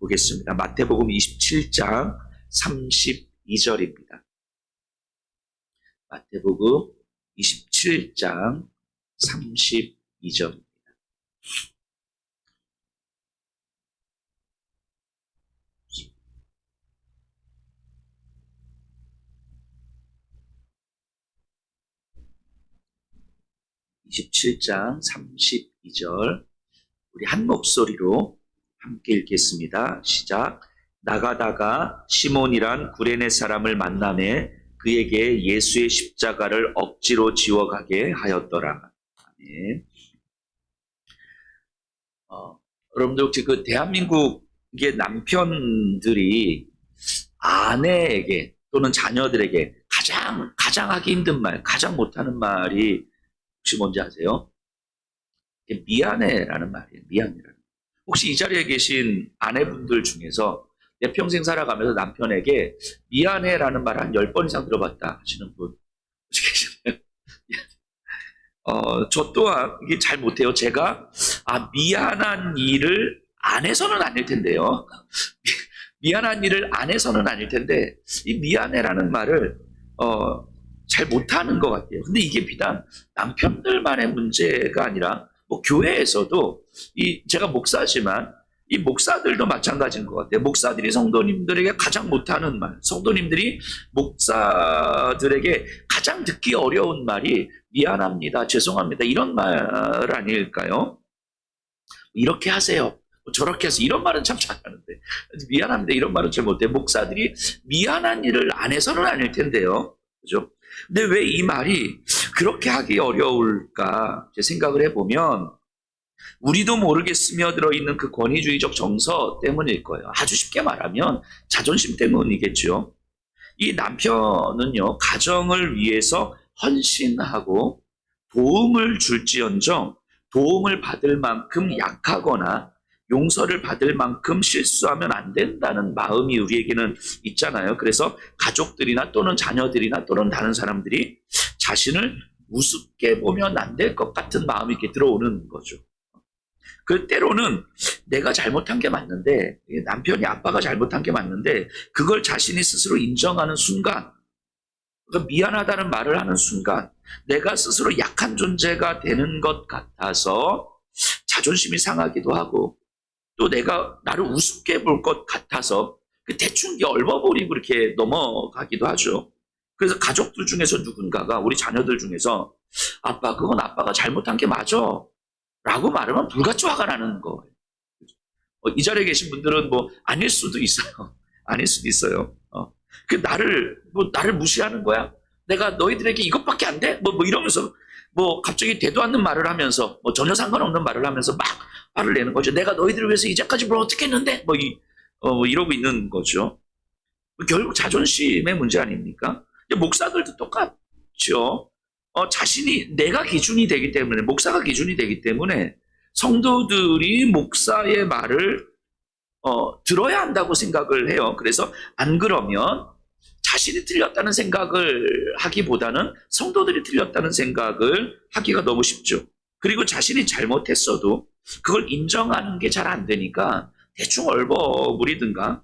보겠습니다. 마태복음 27장 32절입니다. 마태복음 27장 32절입니다. (27장 32절) 우리 한 목소리로 함께 읽겠습니다. 시작. 나가다가 시몬이란 구레네 사람을 만나매 그에게 예수의 십자가를 억지로 지워가게 하였더라. 아멘. 여러분들 혹시 그 대한민국의 남편들이 아내에게 또는 자녀들에게 가장 하기 힘든 말, 가장 못하는 말이 혹시 뭔지 아세요? 미안해라는 말이에요. 미안해라는. 혹시 이 자리에 계신 아내분들 중에서 내 평생 살아가면서 남편에게 미안해라는 말 한 10번 이상 들어봤다 하시는 분 혹시 계시나요? 저 또한 이게 잘 못해요. 제가 미안한 일을 안 해서는 아닐 텐데요. 미안한 일을 안 해서는 아닐 텐데 이 미안해라는 말을 잘 못하는 것 같아요. 근데 이게 비단 남편들만의 문제가 아니라 뭐 교회에서도 제가 목사지만 이 목사들도 마찬가지인 것 같아요. 목사들이 성도님들에게 가장 못하는 말, 성도님들이 목사들에게 가장 듣기 어려운 말이 미안합니다, 죄송합니다 이런 말 아닐까요? 이렇게 하세요, 저렇게 하세요 이런 말은 참 잘하는데 미안합니다 이런 말은 잘 못해요. 목사들이 미안한 일을 안 해서는 아닐 텐데요, 그죠? 근데 왜 이 말이 그렇게 하기 어려울까 제 생각을 해보면 우리도 모르게 스며들어 있는 그 권위주의적 정서 때문일 거예요. 아주 쉽게 말하면 자존심 때문이겠죠. 이 남편은요, 가정을 위해서 헌신하고 도움을 줄지언정 도움을 받을 만큼 약하거나 용서를 받을 만큼 실수하면 안 된다는 마음이 우리에게는 있잖아요. 그래서 가족들이나 또는 자녀들이나 또는 다른 사람들이 자신을 우습게 보면 안 될 것 같은 마음이 이렇게 들어오는 거죠. 그 때로는 내가 잘못한 게 맞는데, 남편이 아빠가 잘못한 게 맞는데 그걸 자신이 스스로 인정하는 순간, 그러니까 미안하다는 말을 하는 순간 내가 스스로 약한 존재가 되는 것 같아서 자존심이 상하기도 하고, 또 내가 나를 우습게 볼 것 같아서 대충 얼버버리고 이렇게 넘어가기도 하죠. 그래서 가족들 중에서 누군가가, 우리 자녀들 중에서 아빠 그건 아빠가 잘못한 게 맞아 라고 말하면 불같이 화가 나는 거예요. 이 자리에 계신 분들은 뭐 아닐 수도 있어요. 아닐 수도 있어요. 나를 무시하는 거야? 내가 너희들에게 이것밖에 안 돼? 뭐 이러면서 갑자기 되도 않는 말을 하면서 전혀 상관없는 말을 하면서 막 화를 내는 거죠. 내가 너희들을 위해서 이제까지 뭘 어떻게 했는데? 이러고 있는 거죠. 결국 자존심의 문제 아닙니까? 목사들도 똑같죠. 자신이 내가 기준이 되기 때문에, 목사가 기준이 되기 때문에 성도들이 목사의 말을 들어야 한다고 생각을 해요. 그래서 안 그러면 자신이 틀렸다는 생각을 하기보다는 성도들이 틀렸다는 생각을 하기가 너무 쉽죠. 그리고 자신이 잘못했어도 그걸 인정하는 게 잘 안 되니까 대충 얼버무리든가,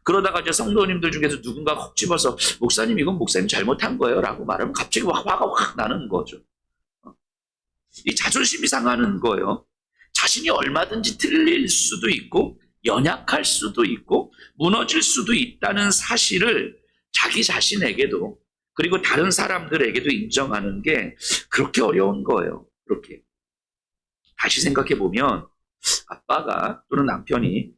그러다가 이제 성도님들 중에서 누군가가 콕 집어서 목사님 이건 목사님 잘못한 거예요 라고 말하면 갑자기 화가 확 나는 거죠. 이 자존심이 상하는 거예요. 자신이 얼마든지 틀릴 수도 있고 연약할 수도 있고 무너질 수도 있다는 사실을 자기 자신에게도 그리고 다른 사람들에게도 인정하는 게 그렇게 어려운 거예요. 그렇게 다시 생각해 보면 아빠가 또는 남편이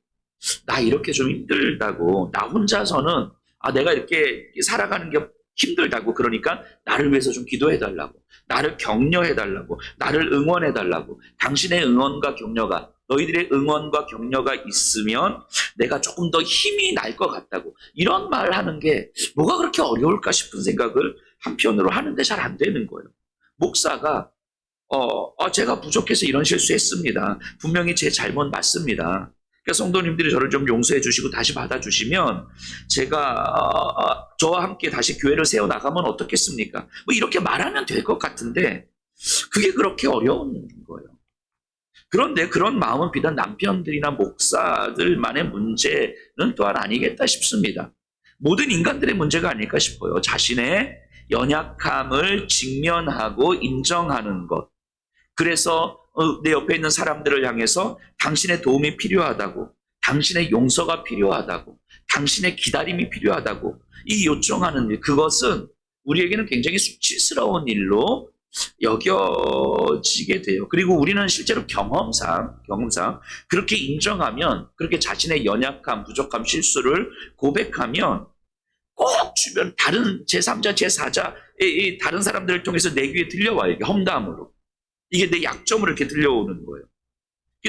나 이렇게 좀 힘들다고, 나 혼자서는 내가 이렇게 살아가는 게 힘들다고, 그러니까 나를 위해서 좀 기도해달라고, 나를 격려해달라고, 나를 응원해달라고, 당신의 응원과 격려가, 너희들의 응원과 격려가 있으면 내가 조금 더 힘이 날 것 같다고, 이런 말 하는 게 뭐가 그렇게 어려울까 싶은 생각을 한편으로 하는데 잘 안 되는 거예요. 목사가 제가 부족해서 이런 실수했습니다. 분명히 제 잘못 맞습니다. 그러니까 성도님들이 저를 좀 용서해 주시고 다시 받아주시면 제가 저와 함께 다시 교회를 세워나가면 어떻겠습니까? 이렇게 말하면 될 것 같은데 그게 그렇게 어려운 거예요. 그런데 그런 마음은 비단 남편들이나 목사들만의 문제는 또한 아니겠다 싶습니다. 모든 인간들의 문제가 아닐까 싶어요. 자신의 연약함을 직면하고 인정하는 것. 그래서 내 옆에 있는 사람들을 향해서 당신의 도움이 필요하다고, 당신의 용서가 필요하다고, 당신의 기다림이 필요하다고 이 요청하는 일, 그것은 우리에게는 굉장히 수치스러운 일로 여겨지게 돼요. 그리고 우리는 실제로 경험상 그렇게 인정하면, 그렇게 자신의 연약함, 부족함, 실수를 고백하면 꼭 주변 다른 제3자, 제4자, 다른 사람들을 통해서 내 귀에 들려와요. 이게 험담으로. 이게 내 약점으로 이렇게 들려오는 거예요.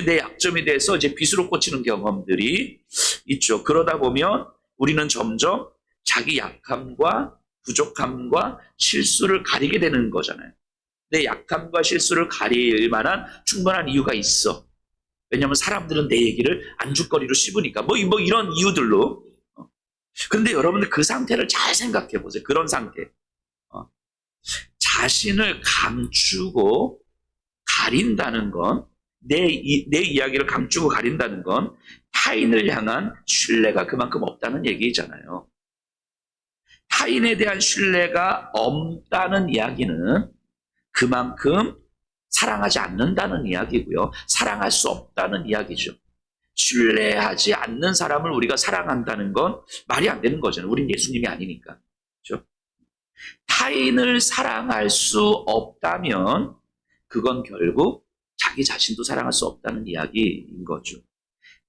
내 약점에 대해서 이제 빗으로 꽂히는 경험들이 있죠. 그러다 보면 우리는 점점 자기 약함과 부족함과 실수를 가리게 되는 거잖아요. 내 약함과 실수를 가릴 만한 충분한 이유가 있어. 왜냐하면 사람들은 내 얘기를 안주거리로 씹으니까. 뭐 이런 이유들로. 근데 여러분들 그 상태를 잘 생각해 보세요. 그런 상태. 자신을 감추고 가린다는 건, 내 이야기를 감추고 가린다는 건 타인을 향한 신뢰가 그만큼 없다는 얘기잖아요. 타인에 대한 신뢰가 없다는 이야기는 그만큼 사랑하지 않는다는 이야기고요. 사랑할 수 없다는 이야기죠. 신뢰하지 않는 사람을 우리가 사랑한다는 건 말이 안 되는 거잖아요. 우린 예수님이 아니니까. 그렇죠? 타인을 사랑할 수 없다면 그건 결국 자기 자신도 사랑할 수 없다는 이야기인 거죠.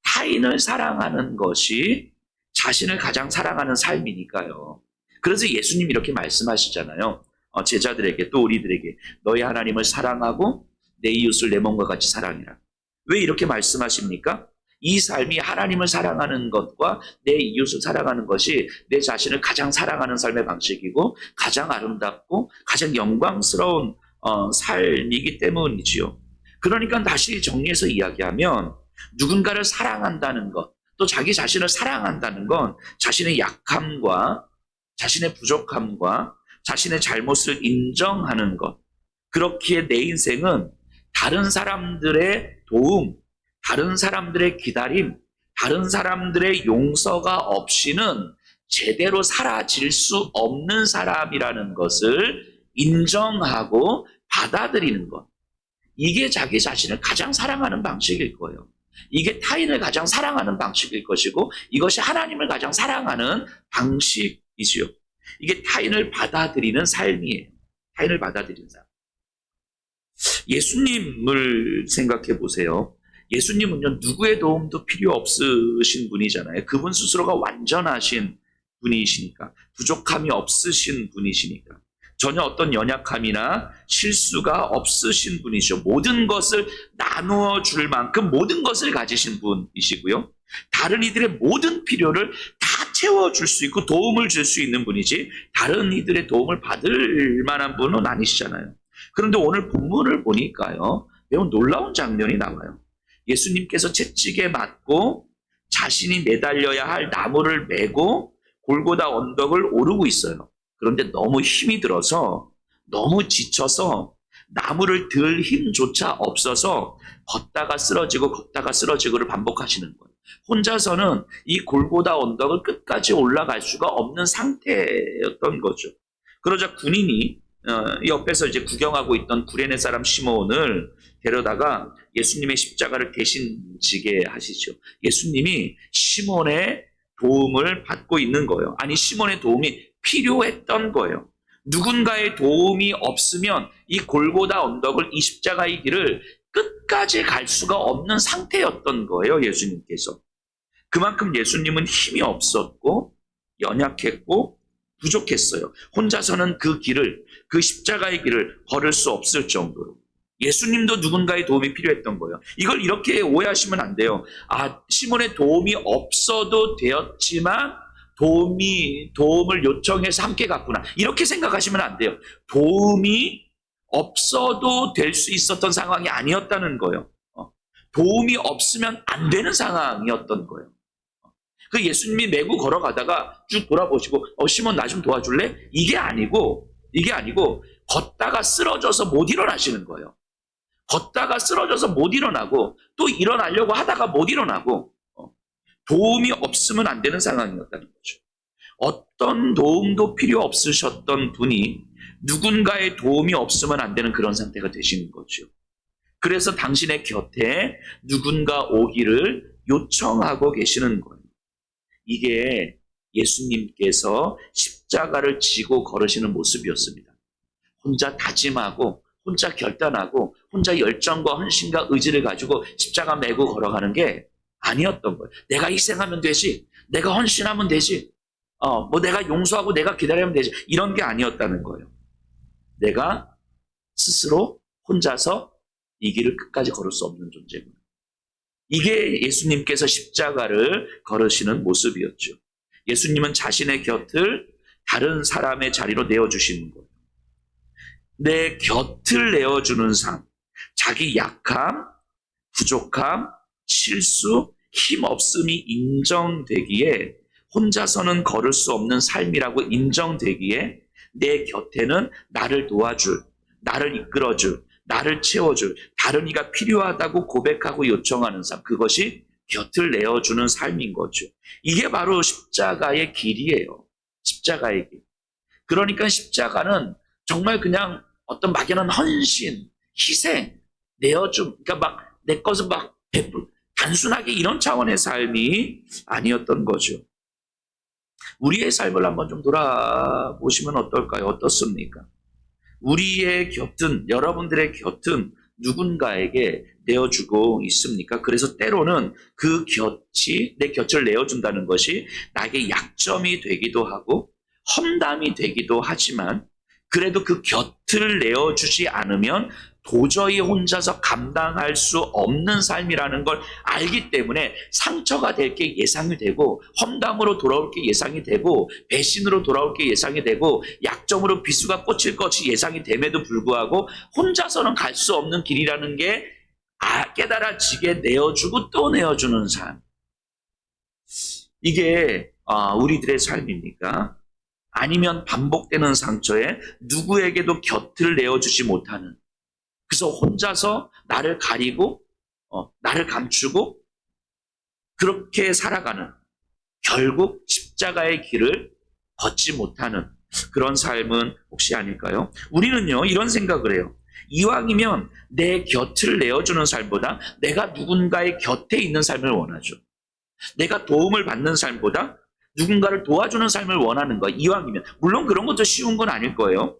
타인을 사랑하는 것이 자신을 가장 사랑하는 삶이니까요. 그래서 예수님이 이렇게 말씀하시잖아요. 제자들에게, 또 우리들에게 너희 하나님을 사랑하고 내 이웃을 내 몸과 같이 사랑해라. 왜 이렇게 말씀하십니까? 이 삶이 하나님을 사랑하는 것과 내 이웃을 사랑하는 것이 내 자신을 가장 사랑하는 삶의 방식이고 가장 아름답고 가장 영광스러운 삶이기 때문이지요. 그러니까 다시 정리해서 이야기하면 누군가를 사랑한다는 것, 또 자기 자신을 사랑한다는 건 자신의 약함과 자신의 부족함과 자신의 잘못을 인정하는 것. 그렇기에 내 인생은 다른 사람들의 도움, 다른 사람들의 기다림, 다른 사람들의 용서가 없이는 제대로 살아질 수 없는 사람이라는 것을 인정하고 받아들이는 것. 이게 자기 자신을 가장 사랑하는 방식일 거예요. 이게 타인을 가장 사랑하는 방식일 것이고, 이것이 하나님을 가장 사랑하는 방식이지요. 이게 타인을 받아들이는 삶이에요. 타인을 받아들이는 삶. 예수님을 생각해 보세요. 예수님은요, 누구의 도움도 필요 없으신 분이잖아요. 그분 스스로가 완전하신 분이시니까, 부족함이 없으신 분이시니까, 전혀 어떤 연약함이나 실수가 없으신 분이죠. 모든 것을 나누어 줄 만큼 모든 것을 가지신 분이시고요. 다른 이들의 모든 필요를 다 채워줄 수 있고 도움을 줄 수 있는 분이지, 다른 이들의 도움을 받을 만한 분은 아니시잖아요. 그런데 오늘 본문을 보니까요, 매우 놀라운 장면이 나와요. 예수님께서 채찍에 맞고 자신이 내달려야 할 나무를 메고 골고다 언덕을 오르고 있어요. 그런데 너무 힘이 들어서, 너무 지쳐서 나무를 들 힘조차 없어서 걷다가 쓰러지고를 반복하시는 거예요. 혼자서는 이 골고다 언덕을 끝까지 올라갈 수가 없는 상태였던 거죠. 그러자 군인이 옆에서 이제 구경하고 있던 구레네 사람 시몬을 데려다가 예수님의 십자가를 대신 지게 하시죠. 예수님이 시몬의 도움을 받고 있는 거예요. 아니, 시몬의 도움이 필요했던 거예요. 누군가의 도움이 없으면 이 골고다 언덕을, 이 십자가의 길을 끝까지 갈 수가 없는 상태였던 거예요, 예수님께서. 그만큼 예수님은 힘이 없었고 연약했고 부족했어요. 혼자서는 그 길을, 그 십자가의 길을 걸을 수 없을 정도로. 예수님도 누군가의 도움이 필요했던 거예요. 이걸 이렇게 오해하시면 안 돼요. 시몬의 도움이 없어도 되었지만 도움을 요청해서 함께 갔구나, 이렇게 생각하시면 안 돼요. 도움이 없어도 될 수 있었던 상황이 아니었다는 거예요. 도움이 없으면 안 되는 상황이었던 거예요. 그 예수님이 메고 걸어가다가 쭉 돌아보시고 시몬 나 좀 도와줄래? 이게 아니고 걷다가 쓰러져서 못 일어나시는 거예요. 걷다가 쓰러져서 못 일어나고 또 일어나려고 하다가 못 일어나고 도움이 없으면 안 되는 상황이었다는 거죠. 어떤 도움도 필요 없으셨던 분이 누군가의 도움이 없으면 안 되는 그런 상태가 되시는 거죠. 그래서 당신의 곁에 누군가 오기를 요청하고 계시는 거예요. 이게 예수님께서 십자가를 지고 걸으시는 모습이었습니다. 혼자 다짐하고 혼자 결단하고 혼자 열정과 헌신과 의지를 가지고 십자가 메고 걸어가는 게 아니었던 거예요. 내가 희생하면 되지, 내가 헌신하면 되지, 뭐 내가 용서하고 내가 기다리면 되지, 이런 게 아니었다는 거예요. 내가 스스로 혼자서 이 길을 끝까지 걸을 수 없는 존재구나. 이게 예수님께서 십자가를 걸으시는 모습이었죠. 예수님은 자신의 곁을 다른 사람의 자리로 내어주시는 거예요. 내 곁을 내어주는 삶, 자기 약함, 부족함, 실수, 힘없음이 인정되기에, 혼자서는 걸을 수 없는 삶이라고 인정되기에 내 곁에는 나를 도와줄, 나를 이끌어줄, 나를 채워줄 다른 이가 필요하다고 고백하고 요청하는 삶, 그것이 곁을 내어주는 삶인 거죠. 이게 바로 십자가의 길이에요. 십자가의 길. 그러니까 십자가는 정말 그냥 어떤 막연한 헌신, 희생, 내어줌, 그러니까 막 내 것을 막 단순하게 이런 차원의 삶이 아니었던 거죠. 우리의 삶을 한번 좀 돌아보시면 어떨까요? 어떻습니까? 우리의 곁은, 여러분들의 곁은 누군가에게 내어주고 있습니까? 그래서 때로는 그 곁이, 내 곁을 내어준다는 것이 나에게 약점이 되기도 하고 험담이 되기도 하지만, 그래도 그 곁을 내어주지 않으면 도저히 혼자서 감당할 수 없는 삶이라는 걸 알기 때문에 상처가 될 게 예상이 되고, 험담으로 돌아올 게 예상이 되고, 배신으로 돌아올 게 예상이 되고, 약점으로 비수가 꽂힐 것이 예상이 됨에도 불구하고 혼자서는 갈 수 없는 길이라는 게 깨달아지게 내어주고 또 내어주는 삶. 이게 우리들의 삶입니까? 아니면 반복되는 상처에 누구에게도 곁을 내어주지 못하는, 그래서 혼자서 나를 가리고 나를 감추고 그렇게 살아가는, 결국 십자가의 길을 걷지 못하는 그런 삶은 혹시 아닐까요? 우리는요, 이런 생각을 해요. 이왕이면 내 곁을 내어주는 삶보다 내가 누군가의 곁에 있는 삶을 원하죠. 내가 도움을 받는 삶보다 누군가를 도와주는 삶을 원하는 거, 이왕이면. 물론 그런 것도 쉬운 건 아닐 거예요.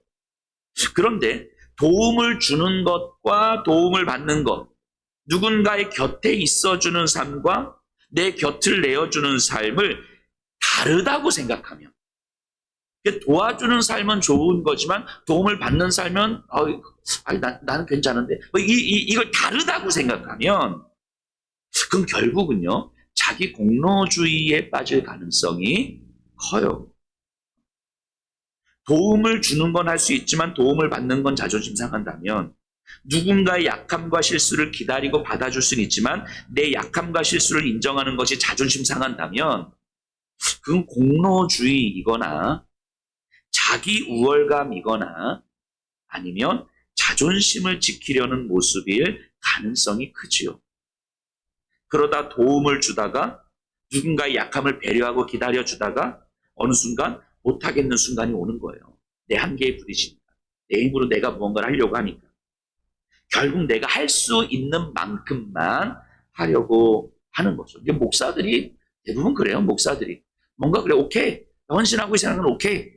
그런데 도움을 주는 것과 도움을 받는 것, 누군가의 곁에 있어주는 삶과 내 곁을 내어주는 삶을 다르다고 생각하면, 도와주는 삶은 좋은 거지만 도움을 받는 삶은 나는 괜찮은데, 이걸 다르다고 생각하면, 그럼 결국은요, 자기 공로주의에 빠질 가능성이 커요. 도움을 주는 건 할 수 있지만 도움을 받는 건 자존심 상한다면, 누군가의 약함과 실수를 기다리고 받아줄 수는 있지만 내 약함과 실수를 인정하는 것이 자존심 상한다면, 그건 공로주의이거나 자기 우월감이거나 아니면 자존심을 지키려는 모습일 가능성이 크지요. 그러다 도움을 주다가 누군가의 약함을 배려하고 기다려주다가 어느 순간 못하겠는 순간이 오는 거예요. 내 한계에 부딪히니까. 내 힘으로 내가 무언가를 하려고 하니까. 결국 내가 할 수 있는 만큼만 하려고 하는 거죠. 이게 목사들이 대부분 그래요. 목사들이. 뭔가 그래, 오케이. 헌신하고 있는 건 오케이.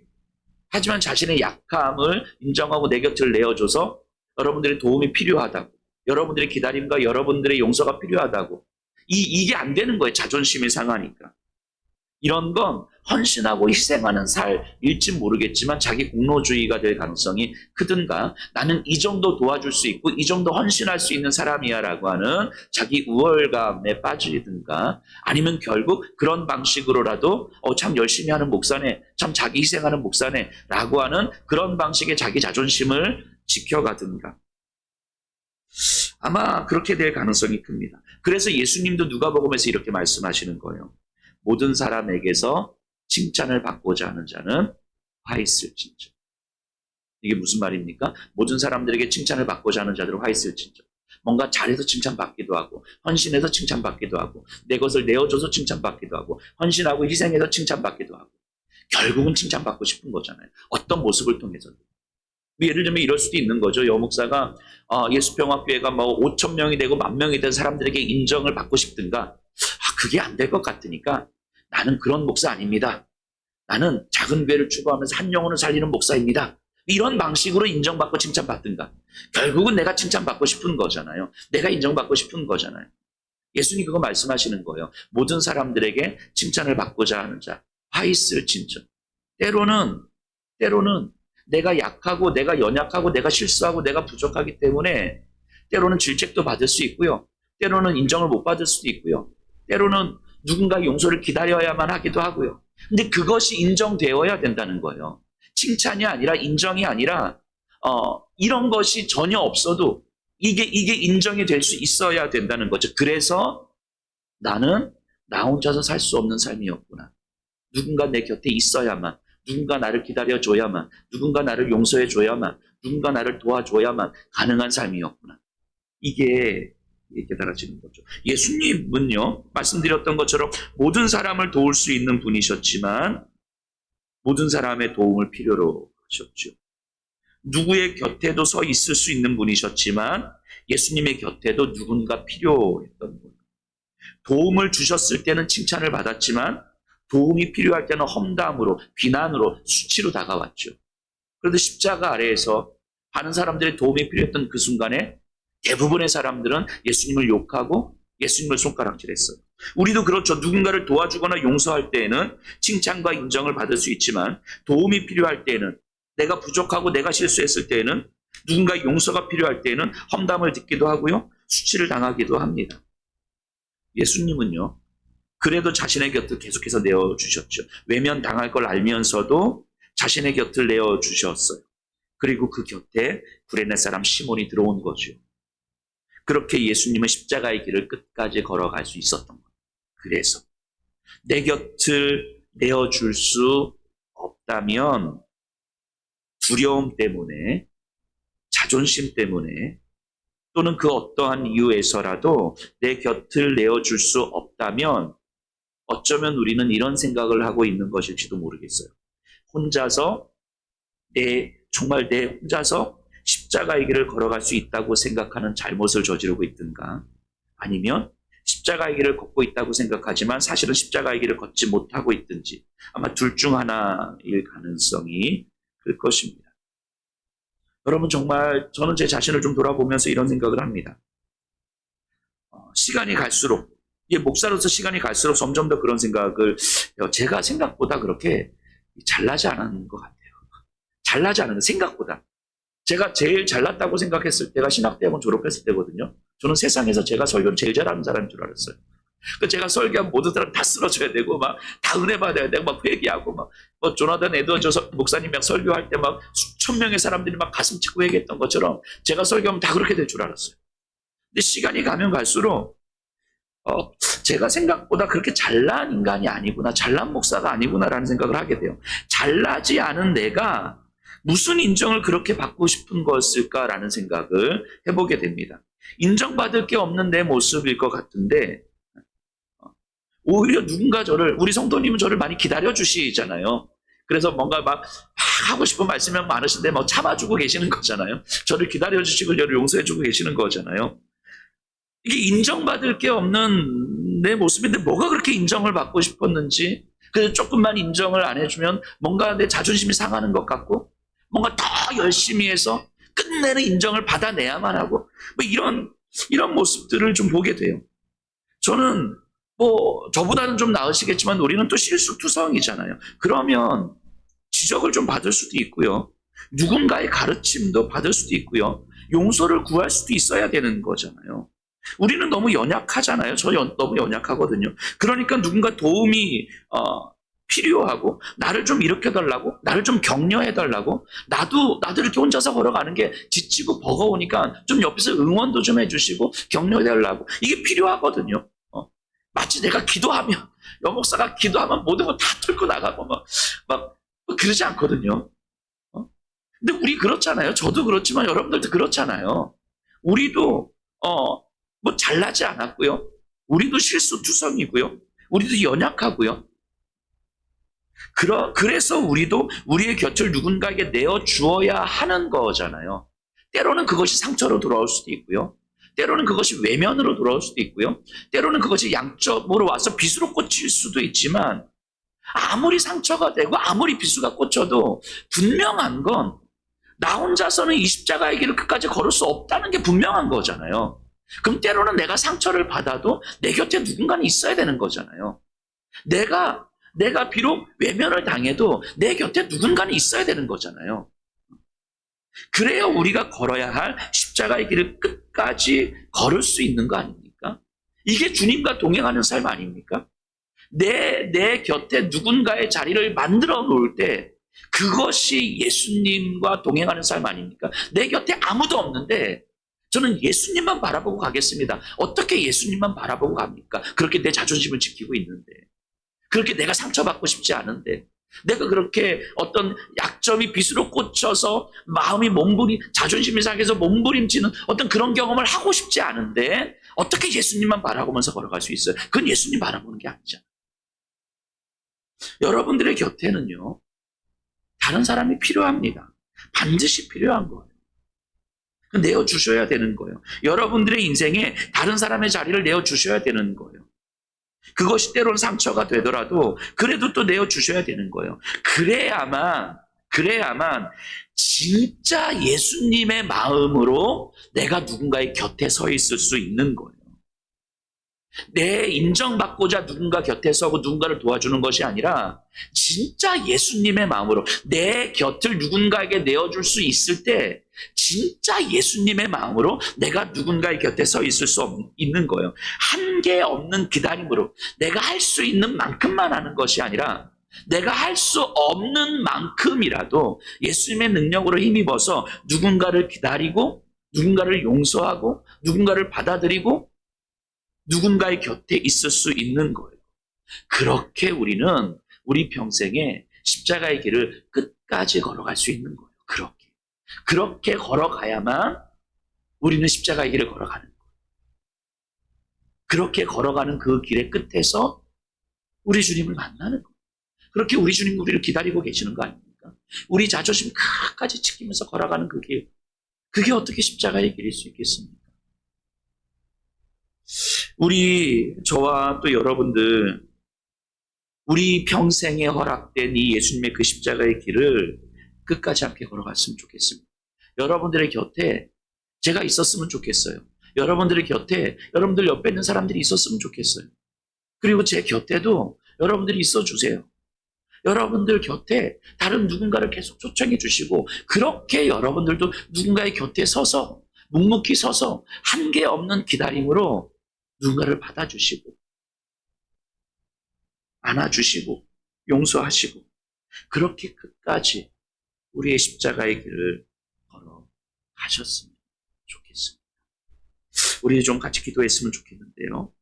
하지만 자신의 약함을 인정하고 내 곁을 내어줘서 여러분들의 도움이 필요하다고, 여러분들의 기다림과 여러분들의 용서가 필요하다고, 이게 안 되는 거예요. 자존심이 상하니까. 이런 건 헌신하고 희생하는 삶일지 모르겠지만 자기 공로주의가 될 가능성이 크든가, 나는 이 정도 도와줄 수 있고 이 정도 헌신할 수 있는 사람이야 라고 하는 자기 우월감에 빠지든가, 아니면 결국 그런 방식으로라도 참 열심히 하는 목사네, 참 자기 희생하는 목사네 라고 하는 그런 방식의 자기 자존심을 지켜가든가, 아마 그렇게 될 가능성이 큽니다. 그래서 예수님도 누가복음에서 이렇게 말씀하시는 거예요. 모든 사람에게서 칭찬을 받고자 하는 자는 화 있을진저. 이게 무슨 말입니까? 모든 사람들에게 칭찬을 받고자 하는 자들은 화 있을진저. 뭔가 잘해서 칭찬받기도 하고, 헌신해서 칭찬받기도 하고, 내 것을 내어줘서 칭찬받기도 하고, 헌신하고 희생해서 칭찬받기도 하고, 결국은 칭찬받고 싶은 거잖아요. 어떤 모습을 통해서도. 예를 들면 이럴 수도 있는 거죠. 여목사가 예수평화교회가 뭐 5천 명이 되고 10,000명이 된 사람들에게 인정을 받고 싶든가, 그게 안 될 것 같으니까 나는 그런 목사 아닙니다. 나는 작은 교회를 추구하면서 한 영혼을 살리는 목사입니다. 이런 방식으로 인정받고 칭찬받든가. 결국은 내가 칭찬받고 싶은 거잖아요. 내가 인정받고 싶은 거잖아요. 예수님 그거 말씀하시는 거예요. 모든 사람들에게 칭찬을 받고자 하는 자, 화 있을 진전. 때로는 내가 약하고 내가 연약하고 내가 실수하고 내가 부족하기 때문에 때로는 질책도 받을 수 있고요. 때로는 인정을 못 받을 수도 있고요. 때로는 누군가 용서를 기다려야만 하기도 하고요. 근데 그것이 인정되어야 된다는 거예요. 칭찬이 아니라 인정이 아니라 이런 것이 전혀 없어도 이게 인정이 될 수 있어야 된다는 거죠. 그래서 나는 나 혼자서 살 수 없는 삶이었구나. 누군가 내 곁에 있어야만, 누군가 나를 기다려줘야만, 누군가 나를 용서해줘야만, 누군가 나를 도와줘야만 가능한 삶이었구나. 이게 깨달아지는 거죠. 예수님은요, 말씀드렸던 것처럼 모든 사람을 도울 수 있는 분이셨지만 모든 사람의 도움을 필요로 하셨죠. 누구의 곁에도 서 있을 수 있는 분이셨지만 예수님의 곁에도 누군가 필요했던 분. 도움을 주셨을 때는 칭찬을 받았지만 도움이 필요할 때는 험담으로, 비난으로, 수치로 다가왔죠. 그런데 십자가 아래에서 많은 사람들의 도움이 필요했던 그 순간에 대부분의 사람들은 예수님을 욕하고 예수님을 손가락질했어요. 우리도 그렇죠. 누군가를 도와주거나 용서할 때에는 칭찬과 인정을 받을 수 있지만 도움이 필요할 때에는, 내가 부족하고 내가 실수했을 때에는, 누군가 용서가 필요할 때에는 험담을 듣기도 하고요. 수치를 당하기도 합니다. 예수님은요, 그래도 자신의 곁을 계속해서 내어주셨죠. 외면당할 걸 알면서도 자신의 곁을 내어주셨어요. 그리고 그 곁에 구레네 사람 시몬이 들어온 거죠. 그렇게 예수님은 십자가의 길을 끝까지 걸어갈 수 있었던 거예요. 그래서 내 곁을 내어줄 수 없다면 두려움 때문에, 자존심 때문에, 또는 그 어떠한 이유에서라도 내 곁을 내어줄 수 없다면 어쩌면 우리는 이런 생각을 하고 있는 것일지도 모르겠어요. 혼자서 정말 내 혼자서 십자가의 길을 걸어갈 수 있다고 생각하는 잘못을 저지르고 있든가, 아니면 십자가의 길을 걷고 있다고 생각하지만 사실은 십자가의 길을 걷지 못하고 있든지, 아마 둘 중 하나일 가능성이 클 것입니다. 여러분, 정말 저는 제 자신을 좀 돌아보면서 이런 생각을 합니다. 시간이 갈수록, 목사로서 시간이 갈수록 점점 더 그런 생각을 해요. 제가 생각보다 그렇게 잘나지 않은 것 같아요. 잘나지 않은, 생각보다. 제가 제일 잘났다고 생각했을 때가 신학대학원 졸업했을 때거든요. 저는 세상에서 제가 설교를 제일 잘하는 사람인 줄 알았어요. 제가 설교하면 모든 사람 다 쓰러져야 되고, 막, 다 은혜 받아야 되고, 막 회개하고, 막, 조나단 에드워즈 목사님이랑 설교할 때 막 수천 명의 사람들이 막 가슴 찢고 회개했던 것처럼 제가 설교하면 다 그렇게 될 줄 알았어요. 근데 시간이 가면 갈수록, 제가 생각보다 그렇게 잘난 인간이 아니구나, 잘난 목사가 아니구나라는 생각을 하게 돼요. 잘나지 않은 내가 무슨 인정을 그렇게 받고 싶은 것일까라는 생각을 해보게 됩니다. 인정받을 게 없는 내 모습일 것 같은데, 오히려 누군가 우리 성도님은 저를 많이 기다려주시잖아요. 그래서 뭔가 막 하고 싶은 말씀이 많으신데 막 참아주고 계시는 거잖아요. 저를 기다려주시고 저를 용서해주고 계시는 거잖아요. 이게 인정받을 게 없는 내 모습인데 뭐가 그렇게 인정을 받고 싶었는지, 그래서 조금만 인정을 안 해주면 뭔가 내 자존심이 상하는 것 같고, 뭔가 더 열심히 해서 끝내는 인정을 받아내야만 하고, 이런 모습들을 좀 보게 돼요. 저는 저보다는 좀 나으시겠지만 우리는 또 실수투성이잖아요. 그러면 지적을 좀 받을 수도 있고요. 누군가의 가르침도 받을 수도 있고요. 용서를 구할 수도 있어야 되는 거잖아요. 우리는 너무 연약하잖아요. 너무 연약하거든요. 그러니까 누군가 도움이 필요하고, 나를 좀 일으켜달라고, 나를 좀 격려해달라고, 나도 이렇게 혼자서 걸어가는 게 지치고 버거우니까 좀 옆에서 응원도 좀 해주시고 격려해달라고, 이게 필요하거든요. 마치 내가 기도하면, 여목사가 기도하면 모든 거 다 털고 나가고 막 그러지 않거든요. 근데 우리 그렇잖아요. 저도 그렇지만 여러분들도 그렇잖아요. 우리도 뭐 잘나지 않았고요. 우리도 실수투성이고요. 우리도 연약하고요. 그래서 우리도 우리의 곁을 누군가에게 내어주어야 하는 거잖아요. 때로는 그것이 상처로 돌아올 수도 있고요. 때로는 그것이 외면으로 돌아올 수도 있고요. 때로는 그것이 양쪽으로 와서 빗으로 꽂힐 수도 있지만 아무리 상처가 되고 아무리 빗수가 꽂혀도 분명한 건 나 혼자서는 이 십자가의 길을 끝까지 걸을 수 없다는 게 분명한 거잖아요. 그럼 때로는 내가 상처를 받아도 내 곁에 누군가는 있어야 되는 거잖아요. 내가 비록 외면을 당해도 내 곁에 누군가는 있어야 되는 거잖아요. 그래야 우리가 걸어야 할 십자가의 길을 끝까지 걸을 수 있는 거 아닙니까? 이게 주님과 동행하는 삶 아닙니까? 내 곁에 누군가의 자리를 만들어 놓을 때 그것이 예수님과 동행하는 삶 아닙니까? 내 곁에 아무도 없는데 저는 예수님만 바라보고 가겠습니다. 어떻게 예수님만 바라보고 갑니까? 그렇게 내 자존심을 지키고 있는데, 그렇게 내가 상처받고 싶지 않은데, 내가 그렇게 어떤 약점이 빗으로 꽂혀서 마음이 자존심이 상해서 몸부림치는 어떤 그런 경험을 하고 싶지 않은데 어떻게 예수님만 바라보면서 걸어갈 수 있어요? 그건 예수님 바라보는 게 아니잖아요. 여러분들의 곁에는요, 다른 사람이 필요합니다. 반드시 필요한 거예요. 내어주셔야 되는 거예요. 여러분들의 인생에 다른 사람의 자리를 내어주셔야 되는 거예요. 그것이 때로는 상처가 되더라도 그래도 또 내어주셔야 되는 거예요. 그래야만 진짜 예수님의 마음으로 내가 누군가의 곁에 서 있을 수 있는 거예요. 내 인정받고자 누군가 곁에 서고 누군가를 도와주는 것이 아니라 진짜 예수님의 마음으로 내 곁을 누군가에게 내어줄 수 있을 때 진짜 예수님의 마음으로 내가 누군가의 곁에 서 있을 수 있는 거예요. 한계 없는 기다림으로 내가 할 수 있는 만큼만 하는 것이 아니라 내가 할 수 없는 만큼이라도 예수님의 능력으로 힘입어서 누군가를 기다리고 누군가를 용서하고 누군가를 받아들이고 누군가의 곁에 있을 수 있는 거예요. 그렇게 우리는 우리 평생에 십자가의 길을 끝까지 걸어갈 수 있는 거예요. 그렇게 걸어가야만 우리는 십자가의 길을 걸어가는 거예요. 그렇게 걸어가는 그 길의 끝에서 우리 주님을 만나는 거예요. 그렇게 우리 주님 우리를 기다리고 계시는 거 아닙니까? 우리 자존심 끝까지 지키면서 걸어가는 그 길, 그게 어떻게 십자가의 길일 수 있겠습니까? 저와 또 여러분들, 우리 평생에 허락된 이 예수님의 그 십자가의 길을 끝까지 함께 걸어갔으면 좋겠습니다. 여러분들의 곁에 제가 있었으면 좋겠어요. 여러분들의 곁에 여러분들 옆에 있는 사람들이 있었으면 좋겠어요. 그리고 제 곁에도 여러분들이 있어 주세요. 여러분들 곁에 다른 누군가를 계속 초청해 주시고 그렇게 여러분들도 누군가의 곁에 서서 묵묵히 서서 한계 없는 기다림으로 누군가를 받아주시고 안아주시고 용서하시고 그렇게 끝까지 우리의 십자가의 길을 걸어가셨으면 좋겠습니다. 우리 좀 같이 기도했으면 좋겠는데요.